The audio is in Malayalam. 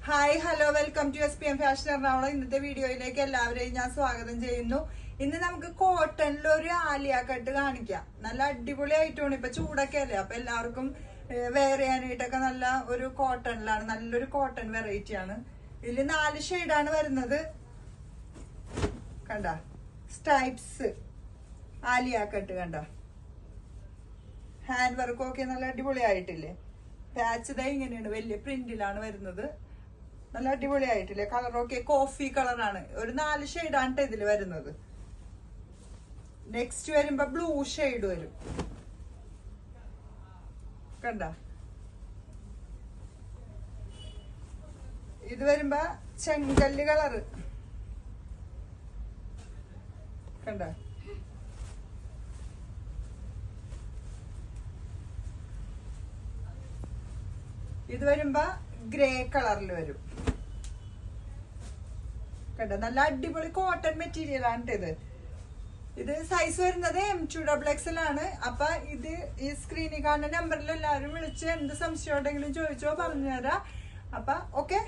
Hi hello welcome to SPM fashion Ernakulam. ഇന്നത്തെ വീഡിയോയിലേക്ക് എല്ലാവരെയും ഞാൻ സ്വാഗതം ചെയ്യുന്നു. ഇന്ന് നമുക്ക് കോട്ടണിൽ ഒരു ആലിയ കട്ട് കാണിക്കാം. നല്ല അടിപൊളിയായിട്ടാണ്. ഇപ്പൊ ചൂടൊക്കെ അല്ലേ, അപ്പൊ എല്ലാവർക്കും വെയർ ചെയ്യാനായിട്ടൊക്കെ നല്ല ഒരു കോട്ടണിലാണ്. നല്ലൊരു കോട്ടൺ വെറൈറ്റി ആണ്. ഇതിൽ 4 ഷെയ്ഡാണ് വരുന്നത്. കണ്ട സ്ട്രൈപ്സ് ആലിയ കട്ട് കണ്ട ഹാൻഡ് വർക്കും ഒക്കെ നല്ല അടിപൊളിയായിട്ടില്ലേ. പാച്ച് ദാ ഇങ്ങനെയാണ്, വലിയ പ്രിന്റിലാണ് വരുന്നത്. നല്ല അടിപൊളിയായിട്ടില്ലേ. കളറൊക്കെ കോഫി കളറാണ്. ഒരു 4 ഷെയ്ഡാണ് ഇതിൽ വരുന്നത്. നെക്സ്റ്റ് വരുമ്പോ ബ്ലൂ ഷെയ്ഡ് വരും. കണ്ട ഇത് വരുമ്പോ ചെങ്കല്ല് കളറ്. കണ്ട ഇത് വരുമ്പോ ഗ്രേ കളറിൽ വരും. കണ്ട നല്ല അടിപൊളി കോട്ടൺ മെറ്റീരിയൽ ആണ് ഇത്. ഇത് സൈസ് വരുന്നത് M2XXL ആണ്. അപ്പൊ ഇത് ഈ സ്ക്രീനിൽ കാണുന്ന നമ്പറിൽ എല്ലാവരും വിളിച്ച് എന്ത് സംശയം ഉണ്ടെങ്കിലും ചോദിച്ചോ പറഞ്ഞുതരാം. അപ്പൊ ഓക്കെ.